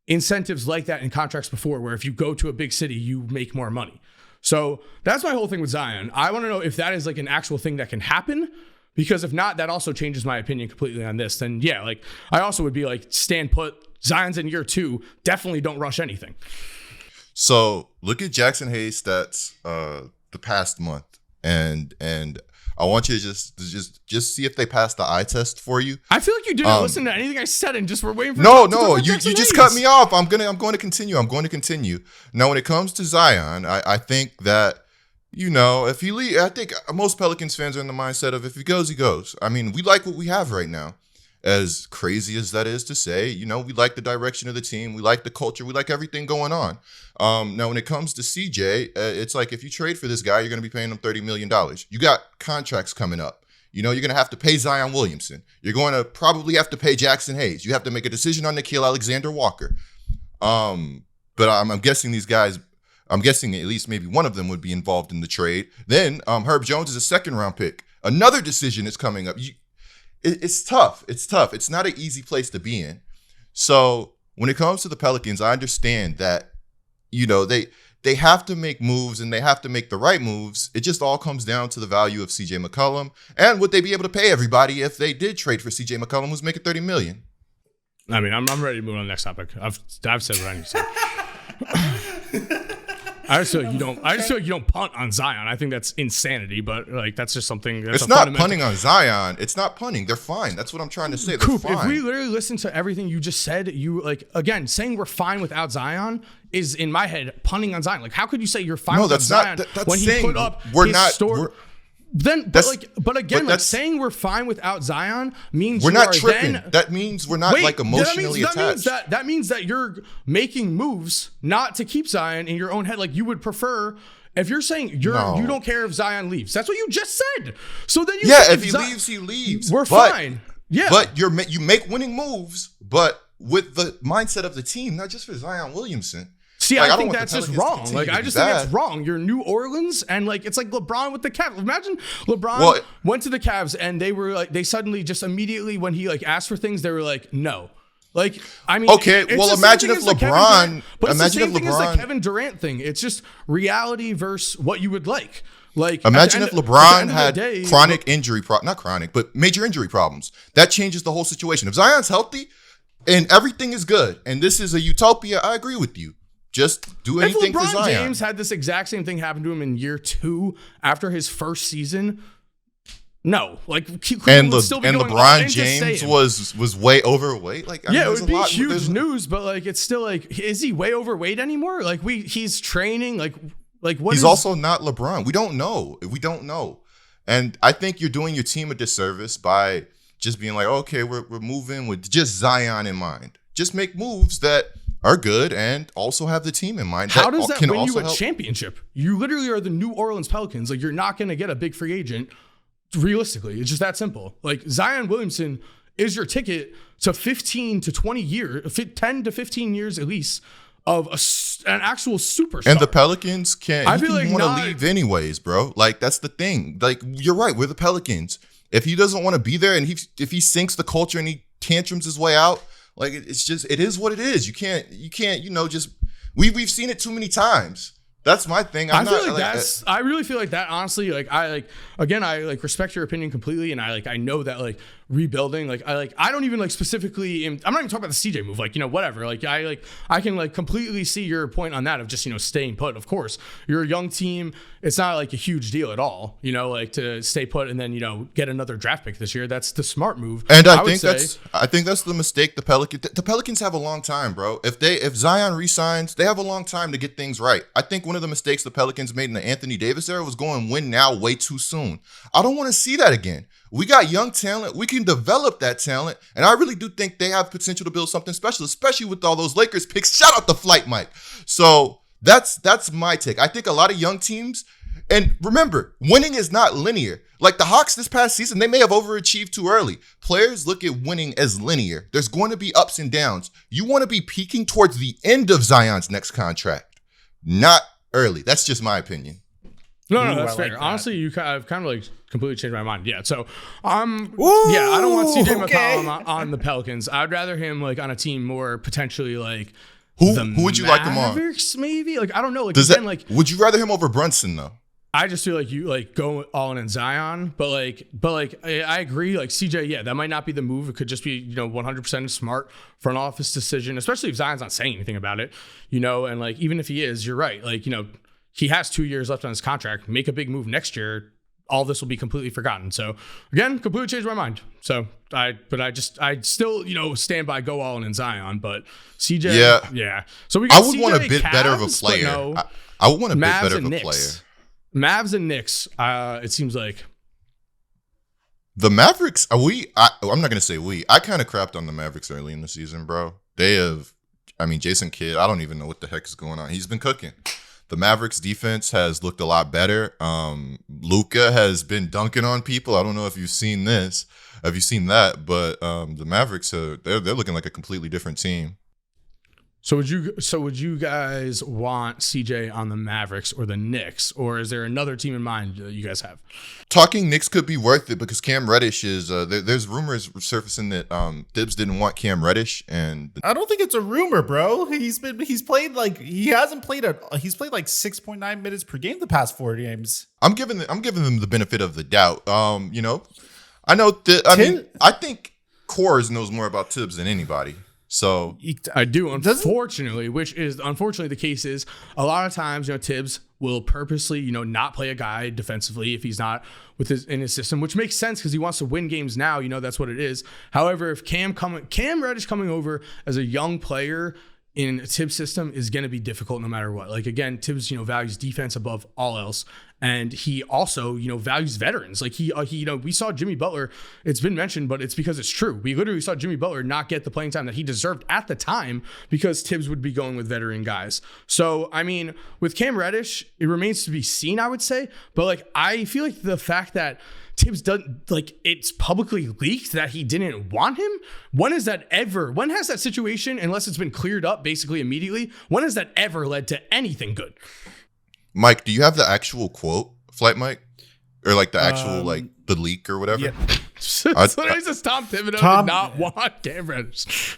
incentives like that in contracts before where if you go to a big city, you make more money. So that's my whole thing with Zion. I want to know if that is like an actual thing that can happen, because if not, that also changes my opinion completely on this. Then yeah, like I also would be like, stand put. Zion's in year 2. Definitely don't rush anything. So look at Jackson Hayes' stats the past month, and I want you to just see if they pass the eye test for you. I feel like you didn't listen to anything I said and just were waiting for. No, you just cut me off. I'm going to continue. Now, when it comes to Zion, I think that, if he leaves, I think most Pelicans fans are in the mindset of if he goes, he goes. I mean, we like what we have right now. As crazy as that is to say, we like the direction of the team. We like the culture. We like everything going on. Now, when it comes to CJ, it's like if you trade for this guy, you're going to be paying him $30 million. You got contracts coming up. You're going to have to pay Zion Williamson. You're going to probably have to pay Jackson Hayes. You have to make a decision on Nickeil Alexander-Walker. But I'm guessing these guys, at least maybe one of them would be involved in the trade. Then Herb Jones is a second-round pick. Another decision is coming up. It's tough. It's not an easy place to be in. So when it comes to the Pelicans, I understand that, they have to make moves and they have to make the right moves. It just all comes down to the value of CJ McCollum and would they be able to pay everybody if they did trade for CJ McCollum, who's making $30 million. I mean, I'm ready to move on to the next topic. I've said what I need to say. I just feel like you don't punt on Zion. I think that's insanity, but that's just something. It's not punting on Zion. It's not punting. They're fine. That's what I'm trying to say. They're fine. If we literally listen to everything you just said, again saying we're fine without Zion is in my head punting on Zion. Like, how could you say you're fine without Zion when he put up his store? Saying we're fine without Zion means we're not tripping. That means we're not emotionally attached. That means that you're making moves not to keep Zion in your own head. Like you would prefer if you're saying you don't care if Zion leaves. That's what you just said. So then if he leaves, he leaves. We're fine. Yeah, but you make winning moves, but with the mindset of the team, not just for Zion Williamson. See, I think that's just wrong. I just think it's wrong. You're New Orleans, and it's like LeBron with the Cavs. Imagine LeBron went to the Cavs, and they suddenly just immediately when he asked for things, they were like, no. Imagine if LeBron. But it's the same thing as the Kevin Durant thing. It's just reality versus what you would like. Imagine if LeBron had major injury problems. That changes the whole situation. If Zion's healthy and everything is good, and this is a utopia, I agree with you. Just do anything for Zion. If LeBron James had this exact same thing happen to him in year 2 after his first season, no. LeBron James was way overweight. It would be huge news, but it's still is he way overweight anymore? He's training. He's also not LeBron. We don't know. And I think you're doing your team a disservice by just being okay, we're moving with just Zion in mind. Just make moves that are good and also have the team in mind. How does that win you a championship? You literally are the New Orleans Pelicans. You're not going to get a big free agent. Realistically, it's just that simple. Zion Williamson is your ticket to 15 to 20 years, 10 to 15 years at least of an actual superstar. And the Pelicans can't. I feel want to leave anyways, bro. That's the thing. You're right. We're the Pelicans. If he doesn't want to be there and if he sinks the culture and he tantrums his way out, it is what it is. You can't, we've seen it too many times. That's my thing. I really feel like that, honestly, I respect your opinion completely. And I know that rebuilding, I don't even specifically, I'm not even talking about the CJ move, whatever. I can completely see your point on that of just, staying put. Of course, you're a young team. It's not a huge deal at all, to stay put and then, get another draft pick this year. That's the smart move. And I think that's the mistake. The Pelicans have a long time, bro. If Zion resigns, they have a long time to get things right. I think one of the mistakes the Pelicans made in the Anthony Davis era was going win now way too soon. I don't want to see that again. We got young talent. We can develop that talent. And I really do think they have potential to build something special, especially with all those Lakers picks. Shout out to Flight Mike. So that's my take. I think a lot of young teams, and remember, winning is not linear. The Hawks this past season, they may have overachieved too early. Players look at winning as linear. There's going to be ups and downs. You want to be peaking towards the end of Zion's next contract, not early. That's just my opinion. No, that's fair. Honestly, I've kind of completely changed my mind. Yeah, so I don't want CJ McCollum on the Pelicans. I'd rather him on a team more potentially who would you like them on? Mavericks, maybe. I don't know. Would you rather him over Brunson though? I just feel you go all in Zion, but I agree. CJ, yeah, that might not be the move. It could just be 100% a smart front office decision, especially if Zion's not saying anything about it. And even if he is, you're right. he has 2 years left on his contract. Make a big move next year. All this will be completely forgotten. So again, completely changed my mind. So I still, stand by go all in in Zion, but CJ, yeah. So we got I would CJ, want a bit Cavs, better of a player. No, I would want a bit Mavs better and of a Knicks. player. Mavs and Knicks. It seems like The Mavericks, I'm not going to say we. I kind of crapped on the Mavericks early in the season, bro. Jason Kidd, I don't even know what the heck is going on. He's been cooking. The Mavericks defense has looked a lot better. Luka has been dunking on people. I don't know if you've seen this. Have you seen that? But the Mavericks, they're looking like a completely different team. So would you guys want CJ on the Mavericks or the Knicks, or is there another team in mind that you guys have? Talking Knicks could be worth it because Cam Reddish is there's rumors surfacing that Thibs didn't want Cam Reddish, and I don't think it's a rumor, bro. He's played like 6.9 minutes per game the past 4 games. I'm giving them the benefit of the doubt. I know I think Coors knows more about Thibs than anybody. So I do, unfortunately, the case is a lot of times, Thibs will purposely, not play a guy defensively if he's not in his system, which makes sense because he wants to win games now. That's what it is. However, if Cam Reddish coming over as a young player in a Thibs system is going to be difficult no matter what. Like, again, Thibs, values defense above all else. And he also, values veterans. Like he, we saw Jimmy Butler. It's been mentioned, but it's because it's true. We literally saw Jimmy Butler not get the playing time that he deserved at the time because Thibs would be going with veteran guys. So, with Cam Reddish, it remains to be seen, I would say. But I feel like the fact that Thibs doesn't, it's publicly leaked that he didn't want him. When has that situation, unless it's been cleared up basically immediately, when has that ever led to anything good? Mike, do you have the actual quote, Flight Mike? Or the actual, the leak or whatever? Yeah. So it says Tom Thibodeau did not want Cam Reddish.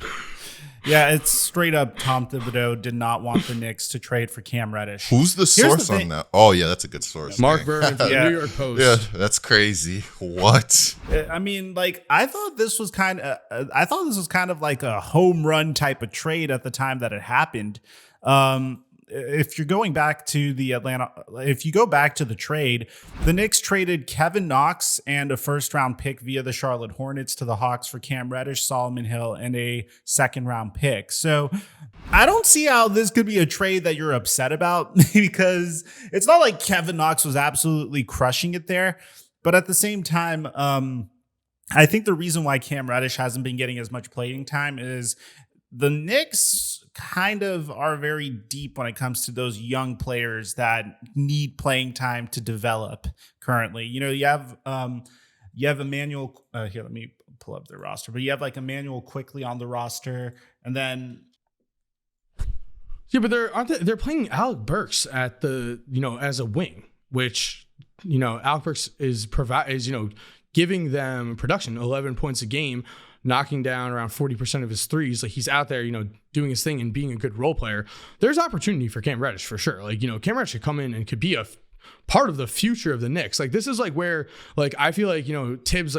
Yeah, it's straight up Tom Thibodeau did not want the Knicks to trade for Cam Reddish. Who's the source on that? Oh, yeah, that's a good source. Mark Berman from the New York Post. Yeah, that's crazy. What? I thought this was kind of like a home run type of trade at the time that it happened. If you go back to the trade, the Knicks traded Kevin Knox and a first-round pick via the Charlotte Hornets to the Hawks for Cam Reddish, Solomon Hill, and a second-round pick. So I don't see how this could be a trade that you're upset about because it's not like Kevin Knox was absolutely crushing it there. But at the same time, I think the reason why Cam Reddish hasn't been getting as much playing time is the Knicks kind of are very deep when it comes to those young players that need playing time to develop currently. You have Emmanuel here, let me pull up their roster, but you have Emmanuel quickly on the roster, and then but they're playing Alec Burks at the as a wing, which Alec Burks is giving them production, 11 points a game, knocking down around 40% of his threes. He's out there, doing his thing and being a good role player. There's opportunity for Cam Reddish for sure. Cam Reddish could come in and could be a part of the future of the Knicks. This is where I feel Thibs,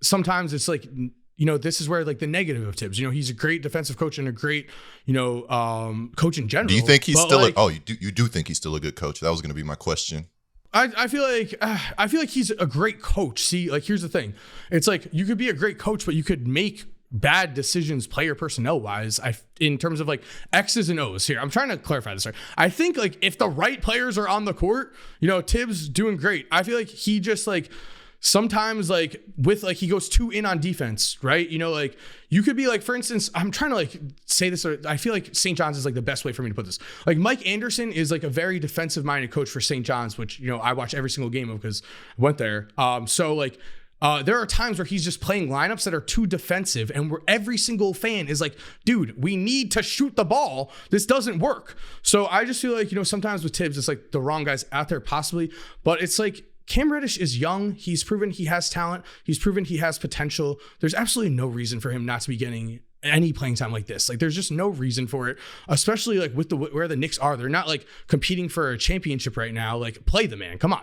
sometimes it's this is where the negative of Thibs. He's a great defensive coach and a great, coach in general. Do you think he's still you do think he's still a good coach? That was going to be my question. I feel like he's a great coach. See, here's the thing. It's you could be a great coach, but you could make bad decisions player personnel wise. In terms of X's and O's here. I'm trying to clarify this. I think if the right players are on the court, Thibs doing great. I feel like he just sometimes he goes too in on defense, right? You could be for instance, I'm trying to say this, I feel like St. John's is the best way for me to put this. Mike Anderson is a very defensive minded coach for St. John's, which, I watch every single game of because I went there. There are times where he's just playing lineups that are too defensive and where every single fan is dude, we need to shoot the ball. This doesn't work. So I just feel sometimes with Thibs, it's the wrong guys out there possibly, but it's Cam Reddish is young. He's proven he has talent. He's proven he has potential. There's absolutely no reason for him not to be getting any playing time like this. There's just no reason for it, especially with where the Knicks are. They're not competing for a championship right now. Play the man. Come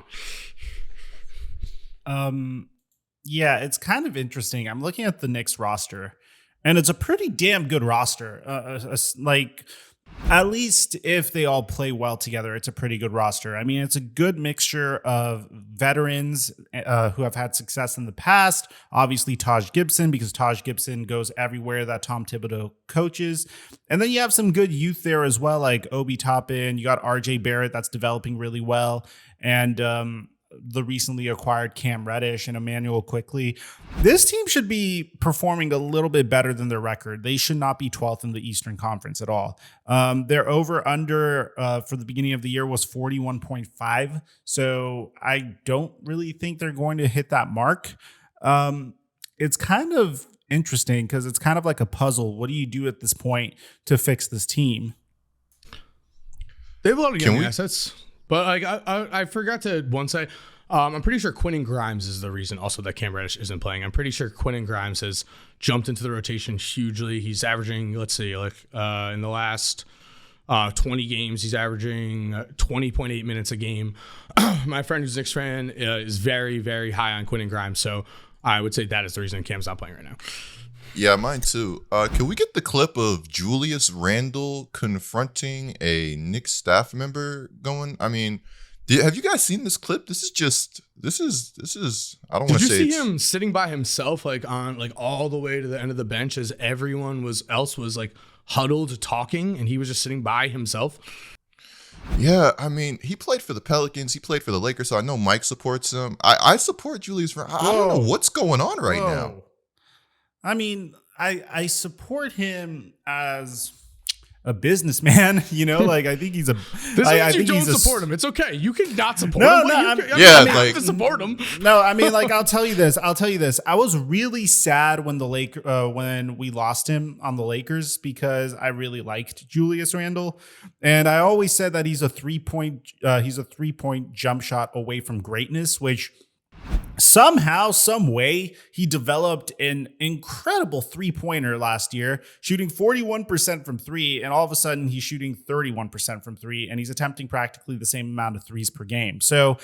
on. Yeah, it's kind of interesting. I'm looking at the Knicks roster, and it's a pretty damn good roster. At least if they all play well together, it's a pretty good roster. I mean, it's a good mixture of veterans who have had success in the past. Obviously, Taj Gibson, because Taj Gibson goes everywhere that Tom Thibodeau coaches. And then you have some good youth there as well, like Obi Toppin. You got RJ Barrett that's developing really well. And the recently acquired Cam Reddish and Emmanuel Quickly. This team should be performing a little bit better than their record. They should not be 12th in the Eastern Conference at all. Their over-under for the beginning of the year was 41.5. So I don't really think they're going to hit that mark. It's kind of interesting because it's kind of like a puzzle. What do you do at this point to fix this team? They have a lot of young assets. But like I forgot to once say, I'm pretty sure Quentin Grimes is the reason also that Cam Reddish isn't playing. I'm pretty sure Quentin Grimes has jumped into the rotation hugely. He's averaging, let's see, like in the last 20 games, he's averaging 20.8 minutes a game. My friend who's a Knicks fan is very, very high on Quentin Grimes. So I would say that is the reason Cam's not playing right now. Yeah, mine too. Can we get the clip of Julius Randle confronting a Knicks staff member going? I mean, have you guys seen this clip? This is. I don't want to say. Did you see him sitting by himself, like on like all the way to the end of the bench, as everyone else was like huddled talking, and he was just sitting by himself? Yeah, I mean, he played for the Pelicans. He played for the Lakers, so I know Mike supports him. I support Julius Randle. I don't know what's going on right now. I mean, I support him as a businessman, you know, like I think he's a. I think you don't support him. It's okay. You can not support him. You have to support him. No, I mean, like I'll tell you this. I was really sad when when we lost him on the Lakers because I really liked Julius Randle, and I always said that he's a 3-point jump shot away from greatness, which. Somehow, some way, he developed an incredible three-pointer last year, shooting 41% from three, and all of a sudden he's shooting 31% from three, and he's attempting practically the same amount of threes per game. So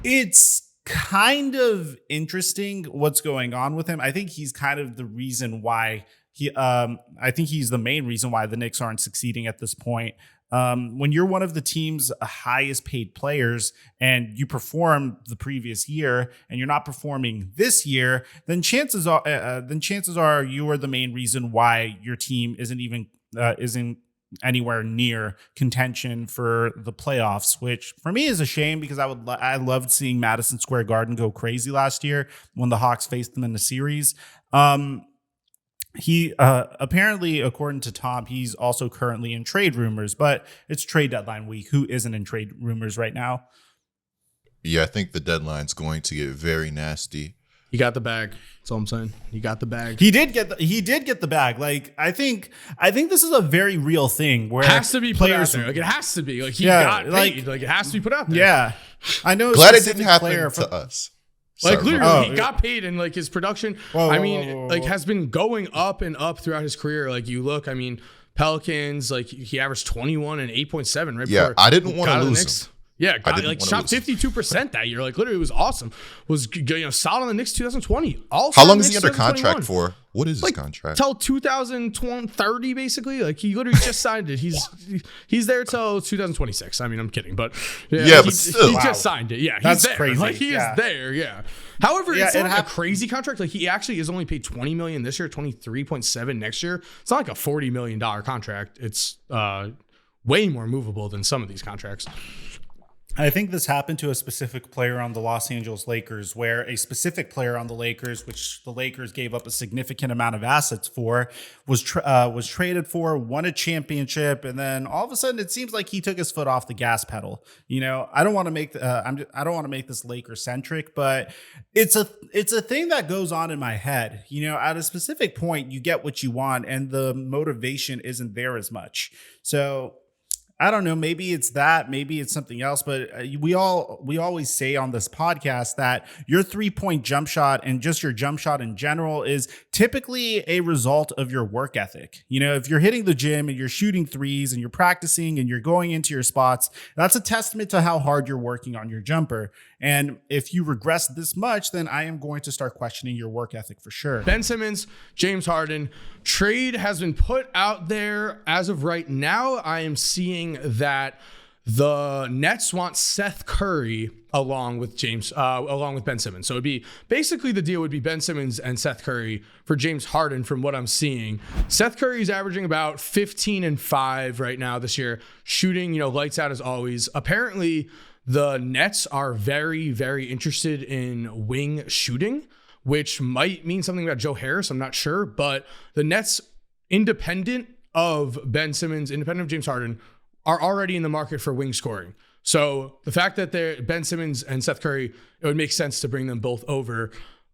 it's kind of interesting what's going on with him. I think he's kind of the reason why I think he's the main reason why the Knicks aren't succeeding at this point. When you're one of the team's highest paid players and you perform the previous year and you're not performing this year, then chances are you are the main reason why your team isn't anywhere near contention for the playoffs, which for me is a shame because I loved seeing Madison Square Garden go crazy last year when the Hawks faced them in the series. He apparently, according to Tom, he's also currently in trade rumors, but it's trade deadline week. Who isn't in trade rumors right now? Yeah, I think the deadline's going to get very nasty. He got the bag. That's all I'm saying. He got the bag. He did get the bag. Like I think this is a very real thing where it has to be players put out there. Like it has to be. Like he got paid. Like it has to be put out there. Yeah, I know. Glad it didn't happen to us. Like literally, he got paid, and like his production, has been going up and up throughout his career. Like you look, I mean, Pelicans, like he averaged 21 and 8.7 right before. I didn't want to lose him. Yeah, shot 52% that year. Like literally, it was awesome. Was solid on the Knicks 2020. How long is he under contract for? What is his contract? Till 2030, basically. Like he literally just signed it. He's there till 2026. I mean, I'm kidding, but but still, he just signed it. Yeah, that's he's there. crazy. Like he is there. Yeah. However, it's not like a crazy contract. Like he actually is only paid $20 million this year, 23.7 next year. It's not like a $40 million contract. It's way more movable than some of these contracts. I think this happened to a specific player on the Los Angeles Lakers, where a specific player on the Lakers, which the Lakers gave up a significant amount of assets for, was traded for, won a championship, and then all of a sudden it seems like he took his foot off the gas pedal. You know, I don't want to make this Lakers centric, but it's a thing that goes on in my head. You know, at a specific point, you get what you want, and the motivation isn't there as much. So. I don't know. Maybe it's that. Maybe it's something else. But we always say on this podcast that your 3-point jump shot and just your jump shot in general is typically a result of your work ethic. You know, if you're hitting the gym and you're shooting threes and you're practicing and you're going into your spots, that's a testament to how hard you're working on your jumper. And if you regress this much, then I am going to start questioning your work ethic for sure. Ben Simmons, James Harden, trade has been put out there. As of right now, I am seeing that the Nets want Seth Curry along with Ben Simmons. So it'd be basically the deal would be Ben Simmons and Seth Curry for James Harden from what I'm seeing. Seth Curry's averaging about 15 and 5 right now this year, shooting, lights out as always. Apparently the Nets are very, very interested in wing shooting, which might mean something about Joe Harris. I'm not sure, but the Nets, independent of Ben Simmons, independent of James Harden, are already in the market for wing scoring. So the fact that they're Ben Simmons and Seth Curry, it would make sense to bring them both over.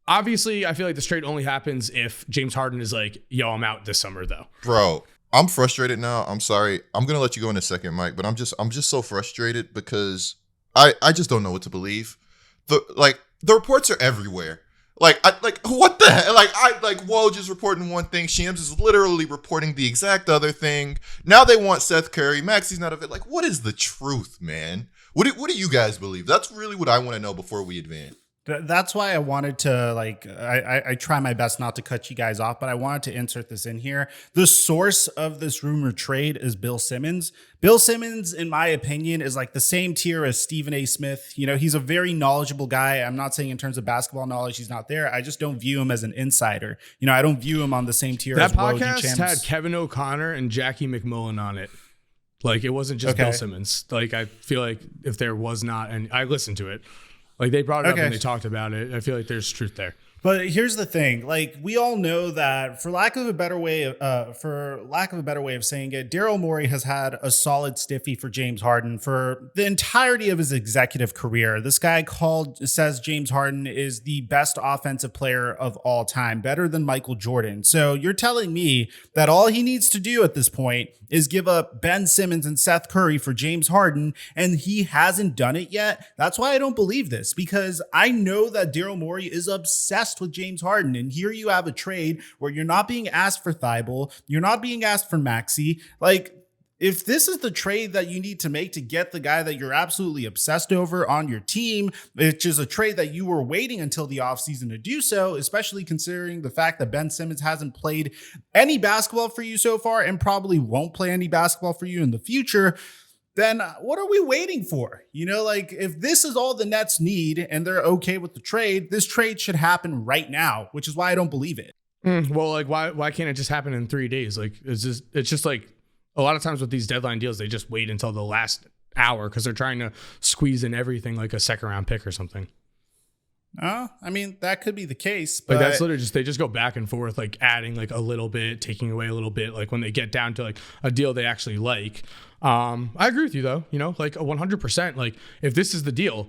Obviously, I feel like this trade only happens if James Harden is like, yo, I'm out this summer though. Bro, I'm frustrated now. I'm sorry. I'm going to let you go in a second, Mike, but I'm just so frustrated because I just don't know what to believe. The reports are everywhere. What the hell? Woj is reporting one thing. Shams is literally reporting the exact other thing. Now they want Seth Curry. Maxi's not of it. What is the truth, man? What do you guys believe? That's really what I want to know before we advance. That's why I wanted to I try my best not to cut you guys off, but I wanted to insert this in here. The source of this rumor trade is Bill Simmons. Bill Simmons, in my opinion, is like the same tier as Stephen A. Smith. He's a very knowledgeable guy. I'm not saying in terms of basketball knowledge, he's not there. I just don't view him as an insider. I don't view him on the same tier as Woj. That podcast had Kevin O'Connor and Jackie McMullen on it. It wasn't just Bill Simmons. I feel like if there was not, and I listened to it, they brought it up and they talked about it. I feel like there's truth there. But here's the thing, we all know that for lack of a better way of saying it, Daryl Morey has had a solid stiffy for James Harden for the entirety of his executive career. This guy says James Harden is the best offensive player of all time, better than Michael Jordan. So you're telling me that all he needs to do at this point is give up Ben Simmons and Seth Curry for James Harden, and he hasn't done it yet? That's why I don't believe this, because I know that Daryl Morey is obsessed with James Harden, and here you have a trade where you're not being asked for Thibault, you're not being asked for Maxey. If this is the trade that you need to make to get the guy that you're absolutely obsessed over on your team, which is a trade that you were waiting until the offseason to do so, especially considering the fact that Ben Simmons hasn't played any basketball for you so far and probably won't play any basketball for you in the future, then what are we waiting for? If this is all the Nets need and they're okay with the trade, this trade should happen right now, which is why I don't believe it. Why can't it just happen in 3 days? It's just a lot of times with these deadline deals, they just wait until the last hour because they're trying to squeeze in everything like a second round pick or something. That could be the case, but that's literally they just go back and forth, adding a little bit, taking away a little bit, when they get down to a deal they actually like. I agree with you though, 100%. If this is the deal,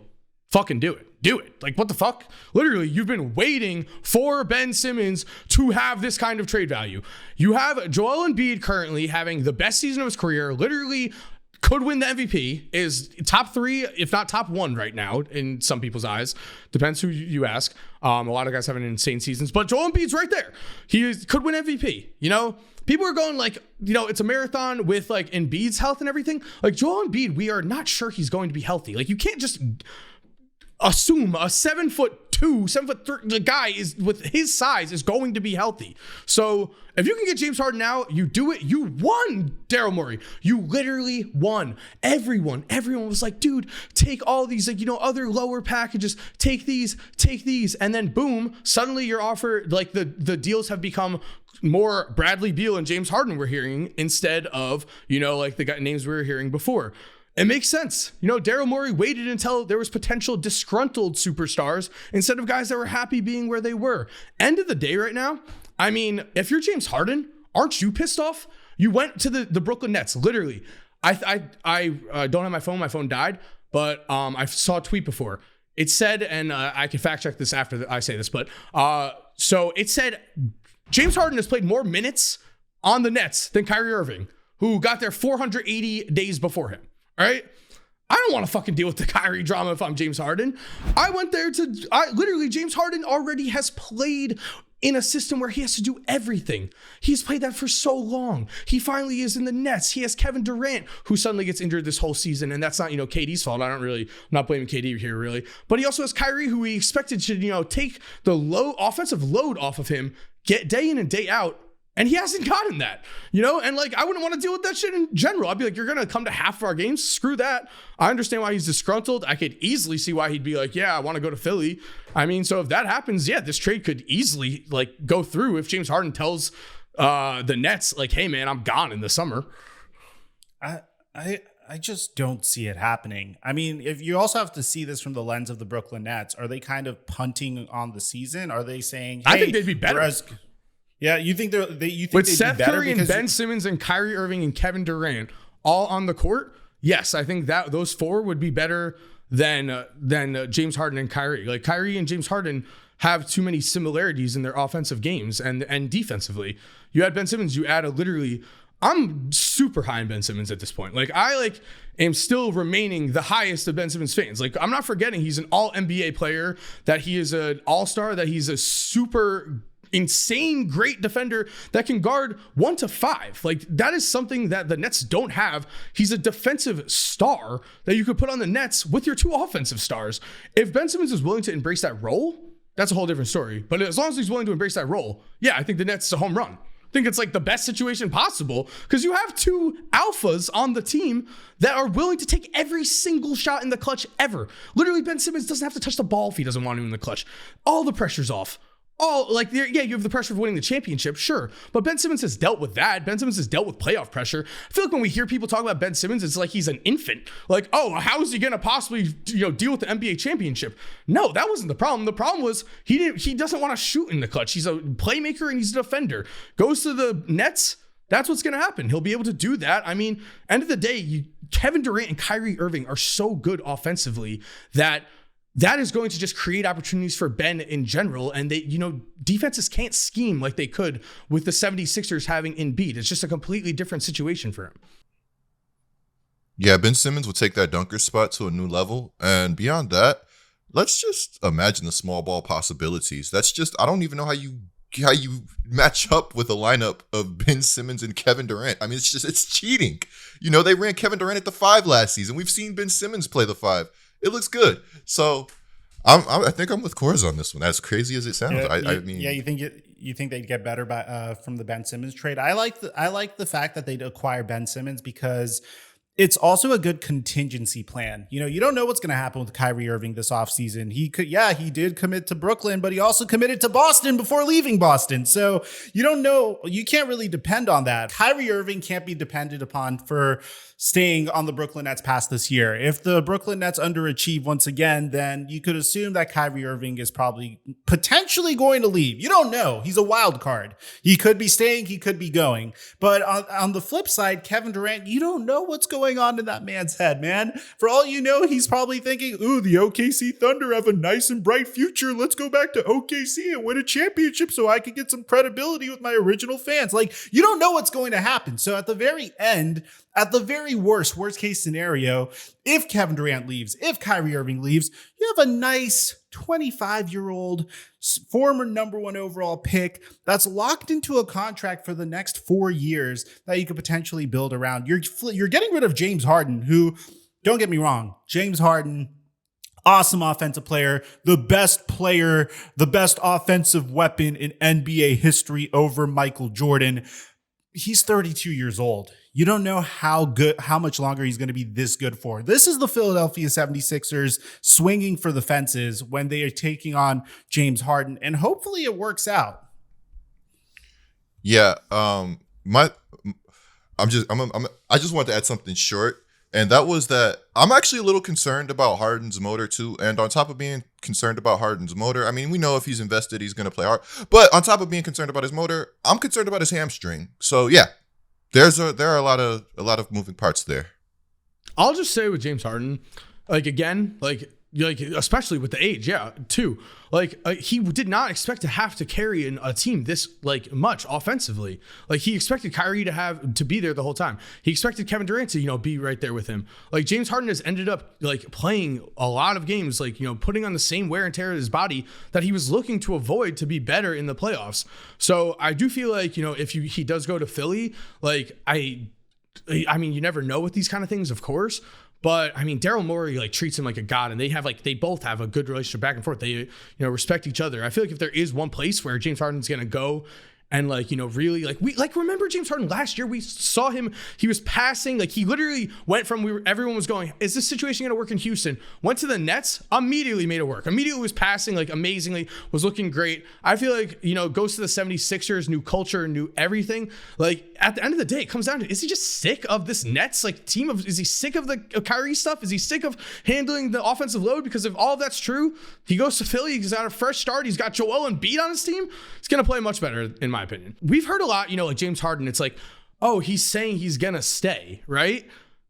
fucking do it. What the fuck? Literally, you've been waiting for Ben Simmons to have this kind of trade value. You have Joel Embiid currently having the best season of his career, literally could win the MVP, is top 3, if not top 1 right now in some people's eyes. Depends who you ask. A lot of guys having insane seasons, but Joel Embiid's right there. He could win MVP. People are going it's a marathon with Embiid's health and everything. Joel Embiid, we are not sure he's going to be healthy. You can't just assume a 7'2", 7'3" guy is with his size is going to be healthy. So if you can get James Harden now, you do it. You won, Daryl Morey. You literally won. Everyone was like, dude, take all these other lower packages. Take these, and then boom, suddenly you're offered the deals have become more Bradley Beal and James Harden we're hearing instead of the names we were hearing before. It makes sense. Daryl Morey waited until there was potential disgruntled superstars instead of guys that were happy being where they were. End of the day right now, if you're James Harden, aren't you pissed off? You went to the Brooklyn Nets, literally. I don't have my phone. My phone died, but I saw a tweet before. It said, and I can fact check this after I say this, but so it said James Harden has played more minutes on the Nets than Kyrie Irving, who got there 480 days before him. All right. I don't want to fucking deal with the Kyrie drama if I'm James Harden. I went there literally James Harden already has played in a system where he has to do everything. He's played that for so long. He finally is in the Nets. He has Kevin Durant, who suddenly gets injured this whole season, and that's not, KD's fault. I'm not blaming KD here, really. But he also has Kyrie, who we expected to, take the offensive load off of him, get day in and day out, and he hasn't gotten that, and I wouldn't want to deal with that shit in general. I'd be like, you're going to come to half of our games? Screw that. I understand why he's disgruntled. I could easily see why he'd be like, yeah, I want to go to Philly. I mean, so if that happens, yeah, this trade could easily go through if James Harden tells the Nets, hey man, I'm gone in the summer. I just don't see it happening. I mean, if you also have to see this from the lens of the Brooklyn Nets, are they kind of punting on the season? Are they saying, hey, I think they'd be better. Yeah, you think you think with they'd Seth be better Curry and Ben Simmons and Kyrie Irving and Kevin Durant all on the court? Yes, I think that those four would be better than James Harden and Kyrie. Kyrie and James Harden have too many similarities in their offensive games and defensively. You add Ben Simmons, you add I'm super high on Ben Simmons at this point. I am still remaining the highest of Ben Simmons fans. I'm not forgetting he's an all NBA player, that he is an all-star, that he's a super insane great defender that can guard 1 to 5. That is something that the Nets don't have. He's a defensive star that you could put on the Nets with your two offensive stars. If Ben Simmons is willing to embrace that role, that's a whole different story. But as long as he's willing to embrace that role, yeah, I think the Nets is a home run. I think it's the best situation possible because you have two alphas on the team that are willing to take every single shot in the clutch ever. Literally, Ben Simmons doesn't have to touch the ball if he doesn't want to in the clutch. All the pressure's off. You have the pressure of winning the championship, sure. But Ben Simmons has dealt with that. Ben Simmons has dealt with playoff pressure. I feel like when we hear people talk about Ben Simmons, it's like he's an infant. How is he going to possibly, deal with the NBA championship? No, that wasn't the problem. The problem was he doesn't want to shoot in the clutch. He's a playmaker and he's a defender. Goes to the Nets, that's what's going to happen. He'll be able to do that. I mean, end of the day, Kevin Durant and Kyrie Irving are so good offensively that is going to just create opportunities for Ben in general. And they, defenses can't scheme like they could with the 76ers having Embiid. It's just a completely different situation for him. Yeah, Ben Simmons would take that dunker spot to a new level. And beyond that, let's just imagine the small ball possibilities. I don't even know how you match up with a lineup of Ben Simmons and Kevin Durant. I mean, it's cheating. They ran Kevin Durant at the 5 last season. We've seen Ben Simmons play the 5. It looks good. So I think I'm with Coors on this one. As crazy as it sounds, you think they'd get better from the Ben Simmons trade? I like the fact that they'd acquire Ben Simmons because it's also a good contingency plan. You don't know what's going to happen with Kyrie Irving this offseason. He did commit to Brooklyn, but he also committed to Boston before leaving Boston. So you don't know. You can't really depend on that. Kyrie Irving can't be depended upon for staying on the Brooklyn Nets past this year. If the Brooklyn Nets underachieve once again, then you could assume that Kyrie Irving is probably potentially going to leave. You don't know. He's a wild card. He could be staying. He could be going. But on the flip side, Kevin Durant, you don't know what's going on in that man's head, man. For all you know, he's probably thinking, ooh, the OKC Thunder have a nice and bright future. Let's go back to OKC and win a championship so I can get some credibility with my original fans. You don't know what's going to happen. So at the very end, at the very worst case scenario, if Kevin Durant leaves, if Kyrie Irving leaves, you have a nice 25-year-old former number 1 overall pick that's locked into a contract for the next 4 years that you could potentially build around. You're getting rid of James Harden, who, don't get me wrong, James Harden, awesome offensive player, the best offensive weapon in NBA history over Michael Jordan. He's 32 years old. You don't know how much longer he's going to be this good for. This is the Philadelphia 76ers swinging for the fences when they are taking on James Harden, and hopefully it works out. Yeah, I just wanted to add something short, and that was that I'm actually a little concerned about Harden's motor too. And on top of being concerned about Harden's motor, I mean, we know if he's invested, he's going to play hard. But on top of being concerned about his motor, I'm concerned about his hamstring. So yeah. There are a lot of moving parts there. I'll just say with James Harden, like especially with the age, too. Like he did not expect to have to carry a team this like much offensively. Like he expected Kyrie to be there the whole time. He expected Kevin Durant to be right there with him. Like James Harden has ended up like playing a lot of games, like putting on the same wear and tear of his body that he was looking to avoid to be better in the playoffs. So I do feel like if he does go to Philly, like I mean, you never know with these kind of things, of course. But I mean, Daryl Morey like treats him like a god, and they both have a good relationship back and forth. They respect each other. I feel like if there is one place where James Harden's gonna go and really remember James Harden last year, we saw him, he was passing, like he literally went from everyone was going, is this situation going to work in Houston? Went to the Nets, immediately made it work. Immediately was passing like amazingly, was looking great. I feel like, goes to the 76ers, new culture, new everything. Like at the end of the day, it comes down to, is he just sick of this Nets team is he sick of the Kyrie stuff? Is he sick of handling the offensive load? Because if all of that's true, he goes to Philly, he's got a fresh start, he's got Joel Embiid on his team. He's going to play much better in my opinion. We've heard a lot, like James Harden, it's like, oh, he's saying he's gonna stay, right?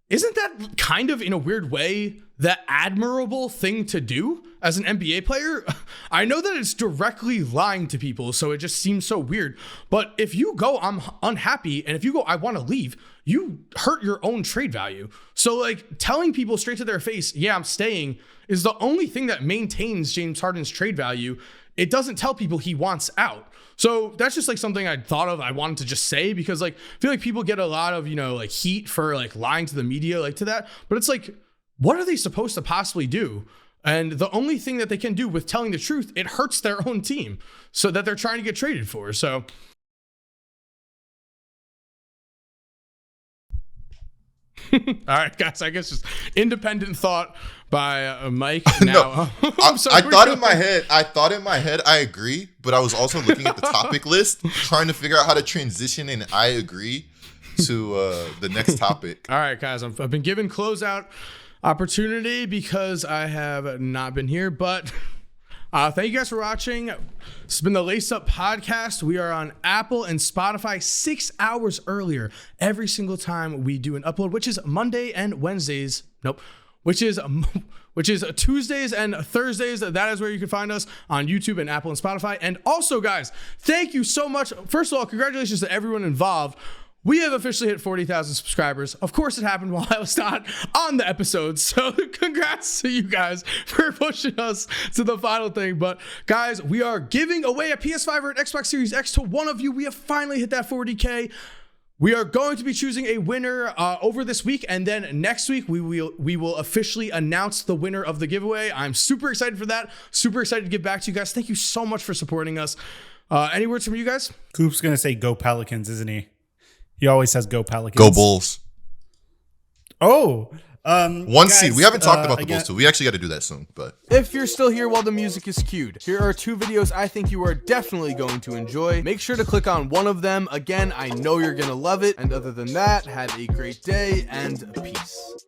Isn't that kind of in a weird way the admirable thing to do as an NBA player? I know that it's directly lying to people, so it just seems so weird. But if you go, I'm unhappy, and if you go, I want to leave, you hurt your own trade value. So like telling people straight to their face, yeah, I'm staying, is the only thing that maintains James Harden's trade value. It doesn't tell people he wants out. So that's just like something I thought of. I wanted to just say, because like I feel like people get a lot of, like heat for like lying to the media, like to that. But it's like, what are they supposed to possibly do? And the only thing that they can do with telling the truth, it hurts their own team so that they're trying to get traded for. So. All right, guys, I guess just independent thought by Mike. Now, no, I thought in my head, I agree, but I was also looking at the topic list, trying to figure out how to transition and I agree to the next topic. All right, guys, I've been given closeout opportunity because I have not been here, but thank you guys for watching. This has been the Lace Up Podcast. We are on Apple and Spotify 6 hours earlier every single time we do an upload, which is Monday and Wednesdays. Nope. Which is Tuesdays and Thursdays. That is where you can find us on YouTube and Apple and Spotify. And also, guys, thank you so much. First of all, congratulations to everyone involved. We have officially hit 40,000 subscribers. Of course, it happened while I was not on the episode. So congrats to you guys for pushing us to the final thing. But guys, we are giving away a PS5 or an Xbox Series X to one of you. We have finally hit that 40K. We are going to be choosing a winner over this week, and then next week we will officially announce the winner of the giveaway. I'm super excited for that. Super excited to give back to you guys. Thank you so much for supporting us. Any words from you guys? Coop's gonna say go Pelicans, isn't he? He always says go Pelicans. Go Bulls. Oh, one guys, seed. We haven't talked about the Bulls too. We actually got to do that soon. But if you're still here while the music is cued, here are 2 videos I think you are definitely going to enjoy. Make sure to click on one of them. Again, I know you're gonna love it. And other than that, have a great day and peace.